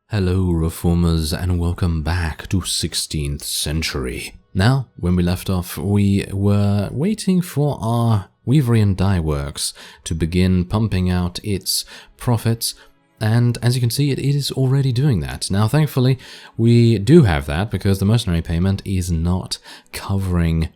Hello Reformers and welcome back to 16th century. Now, when we left off, we were waiting for our Weaverian dye works to begin pumping out its profits, and as you can see, it is already doing that. Now, thankfully, we do have that because the mercenary payment is not covering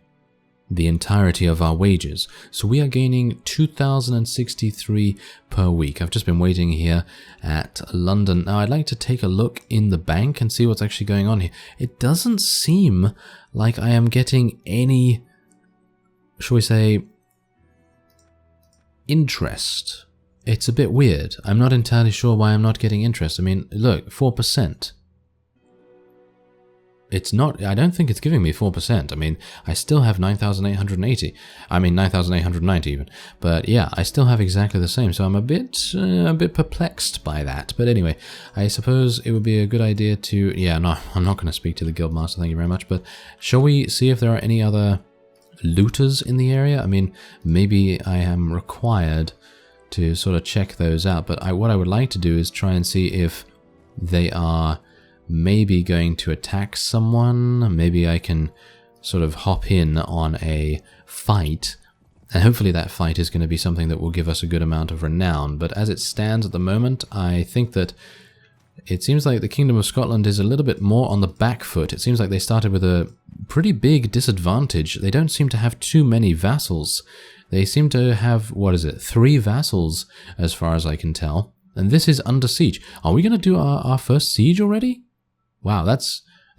the entirety of our wages. So we are gaining 2,063 per week. I've just been waiting here at London. Now I'd like to take a look in the bank and see what's actually going on here. It doesn't seem like I am getting any, shall we say, interest. It's a bit weird. I'm not entirely sure why I'm not getting interest. I mean, look, 4%. It's not, I don't think it's giving me 4%. I mean, I still have 9,880. I mean, 9,890 even. But yeah, I still have exactly the same. So I'm a bit perplexed by that. But anyway, I suppose it would be a good idea to, yeah, no, I'm not going to speak to the Guildmaster, thank you very much. But shall we see if there are any other looters in the area? I mean, maybe I am required to sort of check those out. But what I would like to do is try and see if they are maybe going to attack someone. Maybe I can sort of hop in on a fight, and hopefully that fight is going to be something that will give us a good amount of renown. But as it stands at the moment, I think that it seems like the Kingdom of Scotland is a little bit more on the back foot. It seems like they started with a pretty big disadvantage. They don't seem to have too many vassals. They seem to have, what is it, 3 vassals as far as I can tell. And this is under siege. Are we going to do our first siege already? Wow, that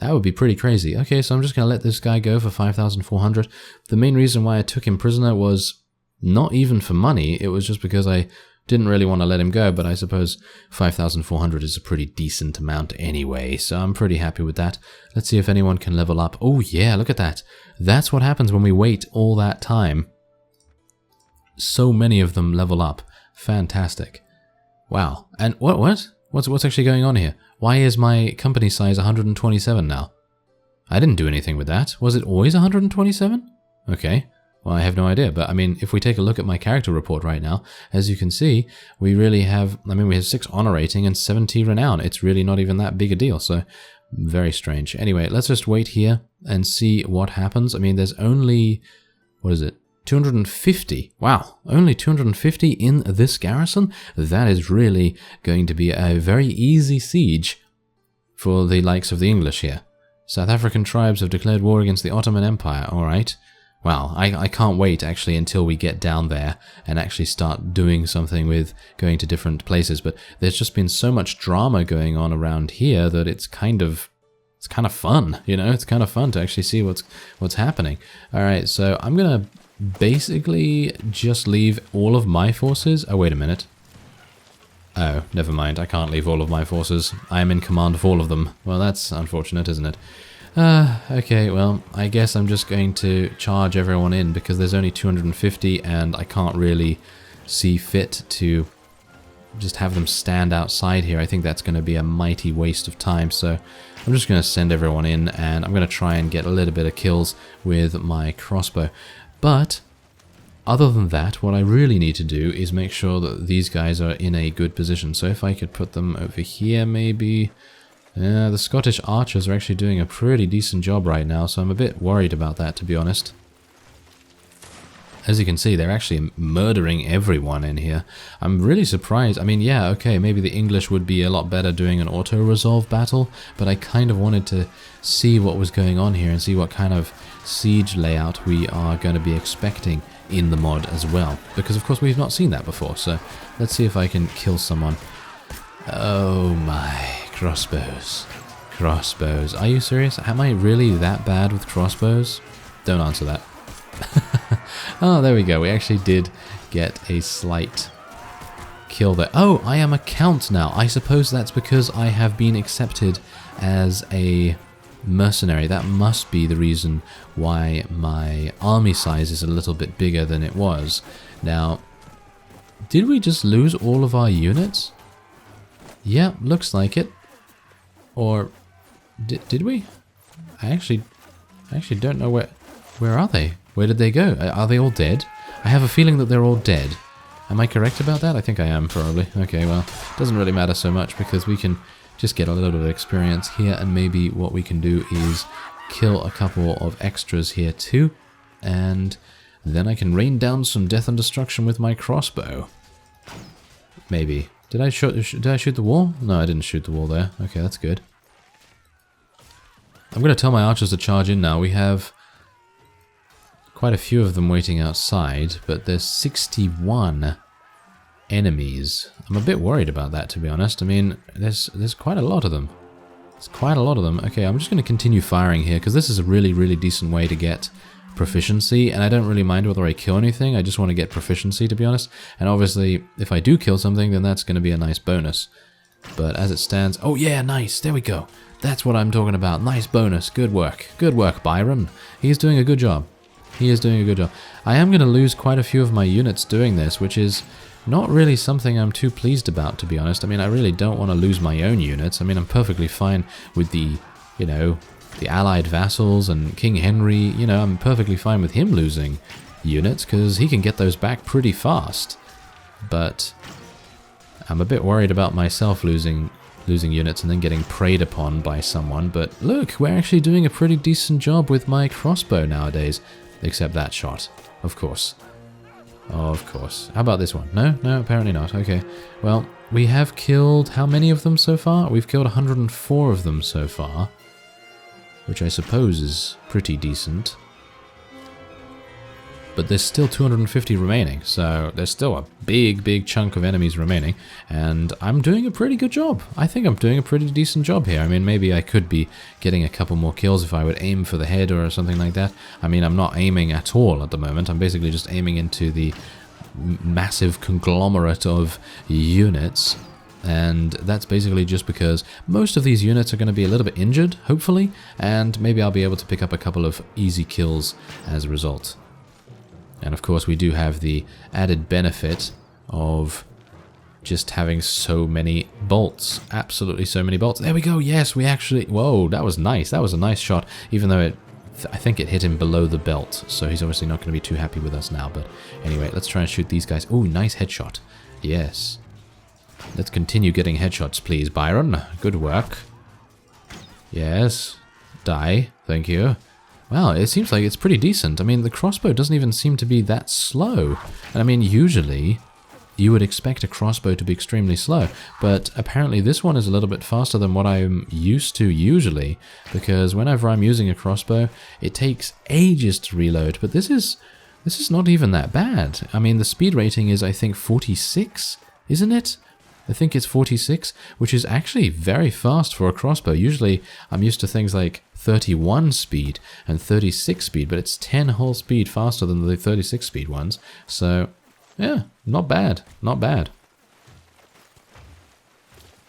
would be pretty crazy. Okay, so I'm just going to let this guy go for 5,400. The main reason why I took him prisoner was not even for money. It was just because I didn't really want to let him go, but I suppose 5,400 is a pretty decent amount anyway, so I'm pretty happy with that. Let's see if anyone can level up. Oh yeah, look at that. That's what happens when we wait all that time. So many of them level up. Fantastic. Wow. And what's actually going on here? Why is my company size 127 now? I didn't do anything with that. Was it always 127? Okay. Well, I have no idea. But I mean, if we take a look at my character report right now, as you can see, we really have, I mean, we have 6 honor rating and 70 renown. It's really not even that big a deal. So very strange. Anyway, let's just wait here and see what happens. I mean, there's only, what is it? 250. Wow, only 250 in this garrison? That is really going to be a very easy siege for the likes of the English here. South African tribes have declared war against the Ottoman Empire. Alright. Wow, I can't wait actually until we get down there and actually start doing something with going to different places. But there's just been so much drama going on around here that it's kind of fun, you know? It's kind of fun to actually see what's happening. Alright, so I'm gonna basically just leave all of my forces. Oh, wait a minute. Oh, never mind. I can't leave all of my forces. I am in command of all of them. Well, that's unfortunate, isn't it? Okay, well, I guess I'm just going to charge everyone in because there's only 250 and I can't really see fit to just have them stand outside here. I think that's going to be a mighty waste of time, so I'm just going to send everyone in and I'm going to try and get a little bit of kills with my crossbow. But other than that, what I really need to do is make sure that these guys are in a good position. So if I could put them over here, maybe. The Scottish archers are actually doing a pretty decent job right now, so I'm a bit worried about that, to be honest. As you can see, they're actually murdering everyone in here. I'm really surprised. I mean, yeah, okay, maybe the English would be a lot better doing an auto-resolve battle, but I kind of wanted to see what was going on here and see what kind of siege layout we are going to be expecting in the mod as well. Because, of course, we've not seen that before, so let's see if I can kill someone. Oh my, crossbows. Crossbows. Are you serious? Am I really that bad with crossbows? Don't answer that. Oh, there we go. We actually did get a slight kill there. Oh, I am a count now. I suppose that's because I have been accepted as a mercenary. That must be the reason why my army size is a little bit bigger than it was. Now, did we just lose all of our units? Yeah, looks like it. Or did we? I actually don't know where are they? Where did they go? Are they all dead? I have a feeling that they're all dead. Am I correct about that? I think I am, probably. Okay, well, it doesn't really matter so much because we can just get a little bit of experience here, and maybe what we can do is kill a couple of extras here too, and then I can rain down some death and destruction with my crossbow. Maybe. Did I shoot the wall? No, I didn't shoot the wall there. Okay, that's good. I'm going to tell my archers to charge in now. We have quite a few of them waiting outside, but there's 61 enemies. I'm a bit worried about that, to be honest. I mean, there's quite a lot of them. There's quite a lot of them. Okay, I'm just going to continue firing here, because this is a really, really decent way to get proficiency, and I don't really mind whether I kill anything. I just want to get proficiency, to be honest. And obviously, if I do kill something, then that's going to be a nice bonus. But as it stands... Oh yeah, nice! There we go! That's what I'm talking about. Nice bonus. Good work. Good work, Byron. He's doing a good job. He is doing a good job. I am going to lose quite a few of my units doing this, which is not really something I'm too pleased about, to be honest. I mean, I really don't want to lose my own units. I mean, I'm perfectly fine with the, you know, the allied vassals and King Henry. You know, I'm perfectly fine with him losing units, because he can get those back pretty fast. But I'm a bit worried about myself losing units and then getting preyed upon by someone. But look, we're actually doing a pretty decent job with my crossbow nowadays. Except that shot, of course. Of course. How about this one? No? No, apparently not. Okay. Well, we have killed how many of them so far? We've killed 104 of them so far, which I suppose is pretty decent. But there's still 250 remaining, so there's still a big, big chunk of enemies remaining, and I'm doing a pretty good job. I think I'm doing a pretty decent job here. I mean, maybe I could be getting a couple more kills if I would aim for the head or something like that. I mean, I'm not aiming at all at the moment. I'm basically just aiming into the massive conglomerate of units, and that's basically just because most of these units are going to be a little bit injured, hopefully, and maybe I'll be able to pick up a couple of easy kills as a result. And of course we do have the added benefit of just having so many bolts. Absolutely so many bolts. There we go, yes, we actually... Whoa, that was nice. That was a nice shot, even though I think it hit him below the belt, so he's obviously not going to be too happy with us now. But anyway, let's try and shoot these guys. Oh, nice headshot. Yes. Let's continue getting headshots, please, Byron. Good work. Yes. Die. Thank you. Well, it seems like it's pretty decent. I mean, the crossbow doesn't even seem to be that slow. And I mean, usually you would expect a crossbow to be extremely slow, but apparently this one is a little bit faster than what I'm used to usually, because whenever I'm using a crossbow, it takes ages to reload, but this is not even that bad. I mean, the speed rating is, I think, 46, isn't it? I think it's 46, which is actually very fast for a crossbow. Usually I'm used to things like 31 speed and 36 speed, but it's 10 whole speed faster than the 36 speed ones. So, yeah, not bad, not bad.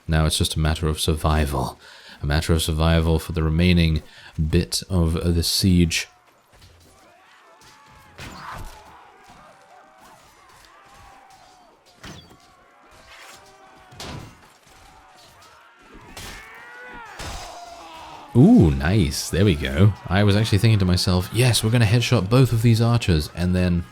Now it's just a matter of survival. A matter of survival for the remaining bit of the siege. Ooh, nice. There we go. I was actually thinking to myself, yes, we're going to headshot both of these archers, and then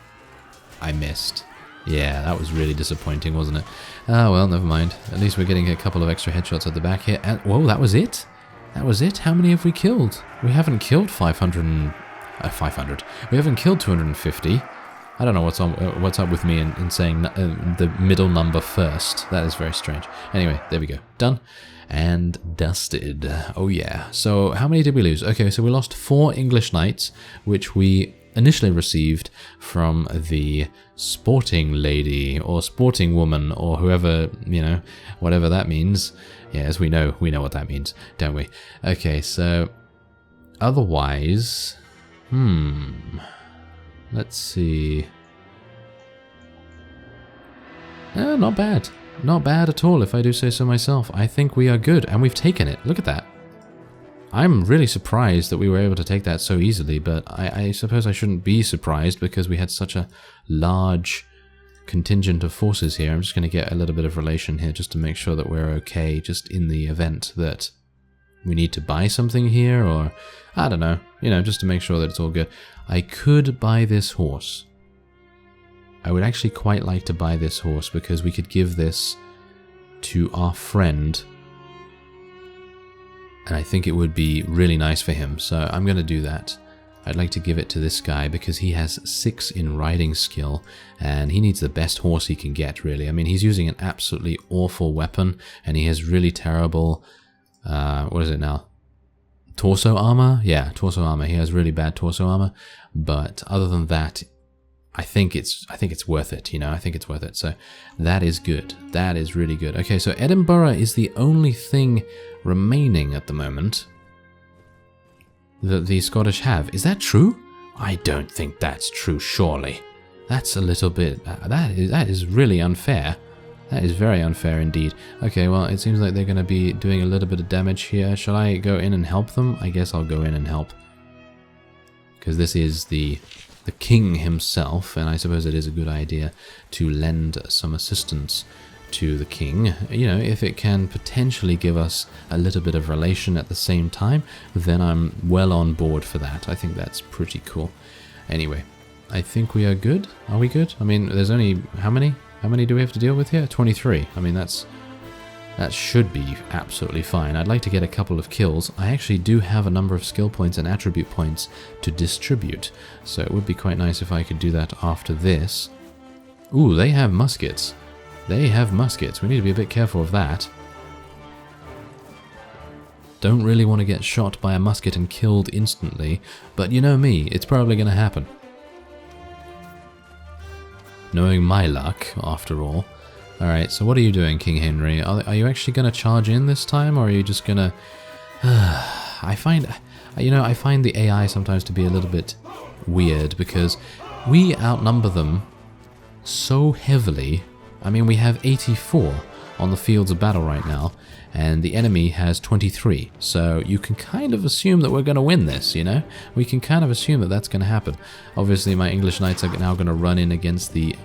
I missed. Yeah, that was really disappointing, wasn't it? Ah, well, never mind. At least we're getting a couple of extra headshots at the back here. And whoa, that was it? That was it? How many have we killed? We haven't killed 500. We haven't killed 250. I don't know what's up with me in saying the middle number first. That is very strange. Anyway, there we go. Done. And dusted. Oh yeah. So how many did we lose? Okay, so we lost 4 English knights, which we initially received from the sporting lady or sporting woman or whoever, you know, whatever that means. Yeah, as we know what that means, don't we? Okay, so otherwise, let's see. Not bad. Not bad at all, if I do say so myself. I think we are good, and we've taken it. Look at that. I'm really surprised that we were able to take that so easily, but I suppose I shouldn't be surprised because we had such a large contingent of forces here. I'm just going to get a little bit of relation here just to make sure that we're okay, just in the event that we need to buy something here, or I don't know, you know, just to make sure that it's all good. I could buy this horse. I would actually quite like to buy this horse because we could give this to our friend And I think it would be really nice for him, so I'm going to do that. I'd like to give it to this guy because he has 6 in riding skill, and he needs the best horse he can get, really. I mean, he's using an absolutely awful weapon, and he has really terrible, what is it now? Torso armor? Yeah, torso armor. He has really bad torso armor, but other than that, I think it's worth it, you know, I think it's worth it. So that is good. That is really good. Okay, so Edinburgh is the only thing remaining at the moment that the Scottish have. Is that true? I don't think that's true, surely. That's a little bit... that is really unfair. That is very unfair indeed. Okay, well, it seems like they're going to be doing a little bit of damage here. Shall I go in and help them? I guess I'll go in and help. Because this is the king himself, and I suppose it is a good idea to lend some assistance to the king. You know, if it can potentially give us a little bit of relation at the same time, then I'm well on board for that. I think that's pretty cool. Anyway, I think we are good. Are we good? I mean, there's only... how many? How many do we have to deal with here? 23. I mean, that should be absolutely fine. I'd like to get a couple of kills. I actually do have a number of skill points and attribute points to distribute, so it would be quite nice if I could do that after this. Ooh, they have muskets. They have muskets. We need to be a bit careful of that. Don't really want to get shot by a musket and killed instantly, but you know me, it's probably going to happen. Knowing my luck, after all. Alright, so what are you doing, King Henry? Are you actually going to charge in this time, or are you just going to... I find the AI sometimes to be a little bit weird, because we outnumber them so heavily. I mean, we have 84 on the fields of battle right now, and the enemy has 23. So you can kind of assume that we're going to win this, you know? We can kind of assume that that's going to happen. Obviously, my English knights are now going to run in against the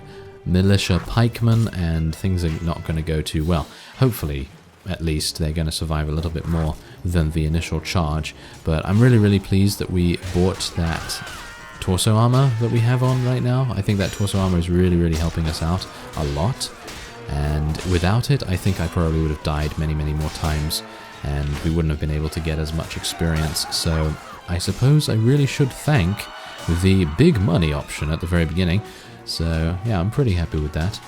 militia pikemen, and things are not going to go too well. Hopefully, at least, they're going to survive a little bit more than the initial charge. But I'm really, really pleased that we bought that torso armor that we have on right now. I think that torso armor is really, really helping us out a lot. And without it, I think I probably would have died many, many more times, and we wouldn't have been able to get as much experience. So I suppose I really should thank the big money option at the very beginning. So yeah, I'm pretty happy with that.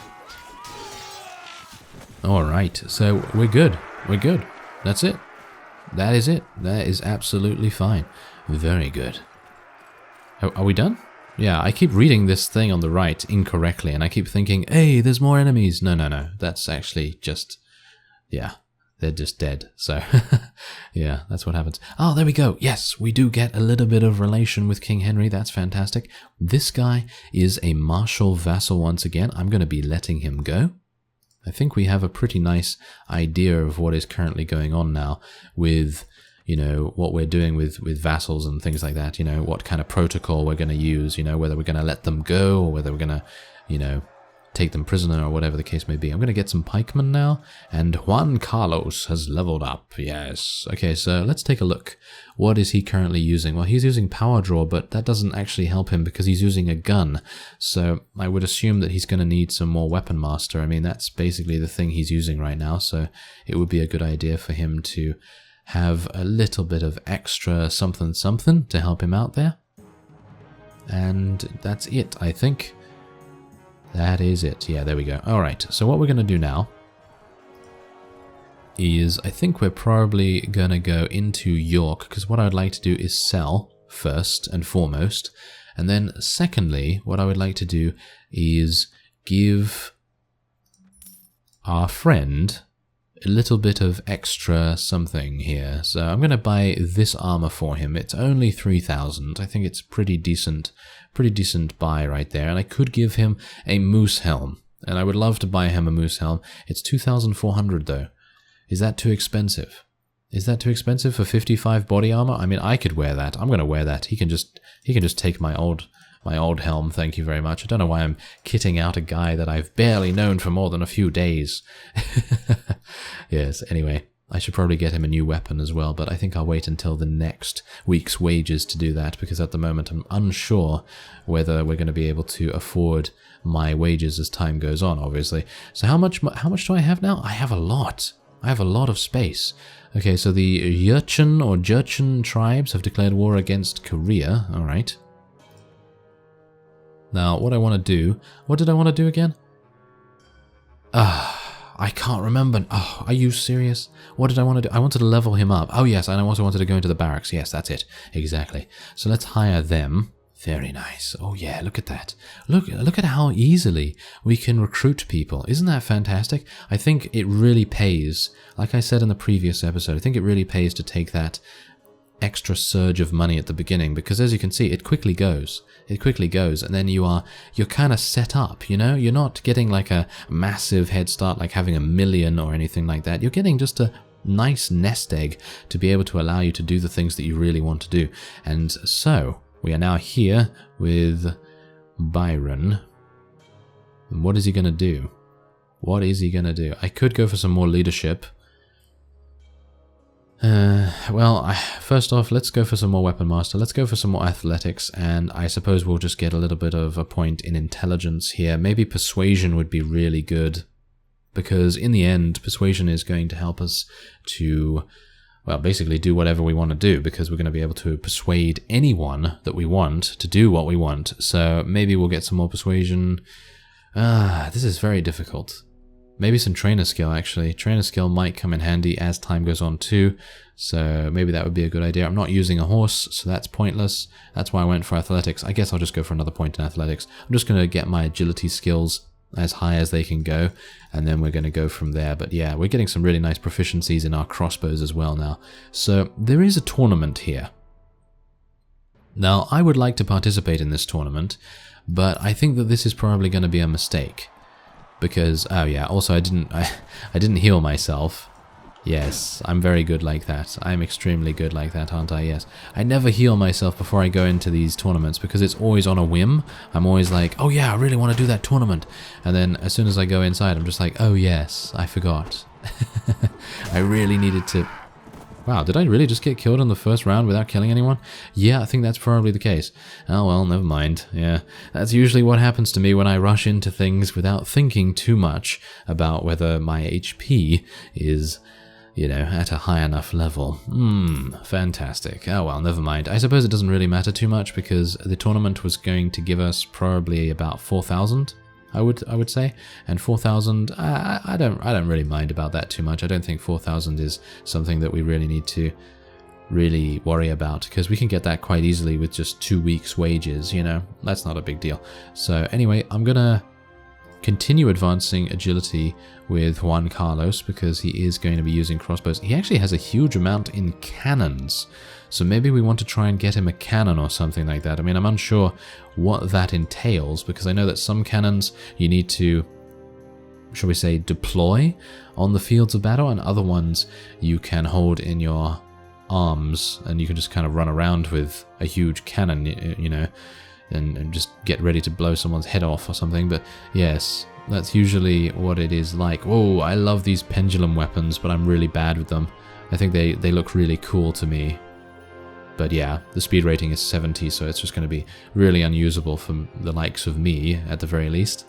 Alright, so we're good. We're good. That's it. That is it. That is absolutely fine. Very good. Are we done? Yeah, I keep reading this thing on the right incorrectly, and I keep thinking, hey, there's more enemies. No, no, no. That's actually just... yeah, they're just dead. So, yeah, that's what happens. Oh, there we go. Yes, we do get a little bit of relation with King Henry. That's fantastic. This guy is a martial vassal once again. I'm going to be letting him go. I think we have a pretty nice idea of what is currently going on now with... you know, what we're doing with vassals and things like that, you know, what kind of protocol we're going to use, you know, whether we're going to let them go or whether we're going to, you know, take them prisoner or whatever the case may be. I'm going to get some pikemen now, and Juan Carlos has leveled up, yes. Okay, so let's take a look. What is he currently using? Well, he's using power draw, but that doesn't actually help him because he's using a gun. So I would assume that he's going to need some more weapon master. I mean, that's basically the thing he's using right now, so it would be a good idea for him to have a little bit of extra something something to help him out there. And that's it, I think. That is it. Yeah, there we go. Alright, so what we're going to do now is, I think we're probably going to go into York, because what I'd like to do is sell first and foremost. And then secondly, what I would like to do is give our friend a little bit of extra something here. So I'm going to buy this armor for him. It's only 3,000. I think it's pretty decent buy right there. And I could give him a moose helm. And I would love to buy him a moose helm. It's 2,400 though. Is that too expensive? Is that too expensive for 55 body armor? I mean, I could wear that. I'm going to wear that. He can just take my old helm, thank you very much. I don't know why I'm kitting out a guy that I've barely known for more than a few days. Yes, anyway, I should probably get him a new weapon as well, but I think I'll wait until the next week's wages to do that, because at the moment I'm unsure whether we're going to be able to afford my wages as time goes on, obviously. So how much do I have now? I have a lot. I have a lot of space. Okay, so the Jurchen or Jurchen tribes have declared war against Korea. Alright. Now, what I want to do... What did I want to do again? I can't remember. Oh, are you serious? What did I want to do? I wanted to level him up. Oh, yes, and I also wanted to go into the barracks. Yes, that's it. Exactly. So let's hire them. Very nice. Oh, yeah, look at that. Look at how easily we can recruit people. Isn't that fantastic? I think it really pays. Like I said in the previous episode, I think it really pays to take that extra surge of money at the beginning, because as you can see, it quickly goes. It quickly goes, and then you're kind of set up, you know? You're not getting like a massive head start, like having 1 million or anything like that. You're getting just a nice nest egg to be able to allow you to do the things that you really want to do. And so, we are now here with Byron. And what is he going to do? What is he going to do? I could go for some more leadership. First off, let's go for some more Weapon Master. Let's go for some more Athletics, and I suppose we'll just get a little bit of a point in Intelligence here. Maybe Persuasion would be really good, because in the end, Persuasion is going to help us to, well, basically do whatever we want to do, because we're going to be able to persuade anyone that we want to do what we want. So maybe we'll get some more Persuasion. This is very difficult. Maybe some trainer skill, actually. Trainer skill might come in handy as time goes on too, so maybe that would be a good idea. I'm not using a horse, so that's pointless. That's why I went for athletics. I guess I'll just go for another point in athletics. I'm just going to get my agility skills as high as they can go, and then we're going to go from there. But yeah, we're getting some really nice proficiencies in our crossbows as well now. So there is a tournament here. Now, I would like to participate in this tournament, but I think that this is probably going to be a mistake. Because, oh yeah, also I didn't heal myself. Yes, I'm very good like that. I'm extremely good like that, aren't I? Yes. I never heal myself before I go into these tournaments because it's always on a whim. I'm always like, oh yeah, I really want to do that tournament. And then as soon as I go inside, I'm just like, oh yes, I forgot. I really needed to... Wow, did I really just get killed in the first round without killing anyone? Yeah, I think that's probably the case. Oh well, never mind. Yeah, that's usually what happens to me when I rush into things without thinking too much about whether my HP is, you know, at a high enough level. Fantastic. Oh well, never mind. I suppose it doesn't really matter too much because the tournament was going to give us probably about 4,000. I would say, and 4,000. I don't really mind about that too much. I don't think 4,000 is something that we really need to really worry about because we can get that quite easily with just 2 weeks' wages. You know, that's not a big deal. So anyway, I'm gonna continue advancing agility with Juan Carlos because he is going to be using crossbows. He actually has a huge amount in cannons. So maybe we want to try and get him a cannon or something like that. I mean, I'm unsure what that entails because I know that some cannons you need to, shall we say, deploy on the fields of battle, and other ones you can hold in your arms and you can just kind of run around with a huge cannon, you know, and just get ready to blow someone's head off or something. But yes, that's usually what it is like. Whoa, I love these pendulum weapons, but I'm really bad with them. I think they look really cool to me. But yeah, the speed rating is 70, so it's just going to be really unusable for the likes of me, at the very least.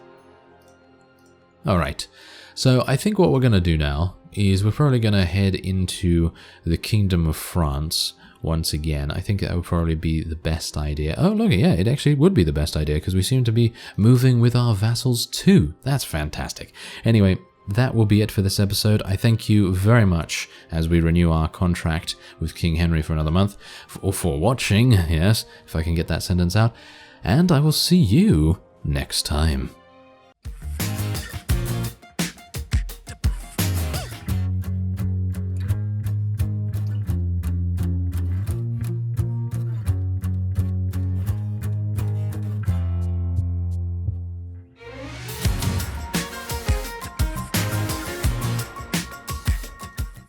Alright, so I think what we're going to do now is we're probably going to head into the Kingdom of France once again. I think that would probably be the best idea. Oh, look, yeah, it actually would be the best idea, because we seem to be moving with our vassals too. That's fantastic. Anyway, that will be it for this episode. I thank you very much as we renew our contract with King Henry for another month, for watching, yes, if I can get that sentence out, and I will see you next time.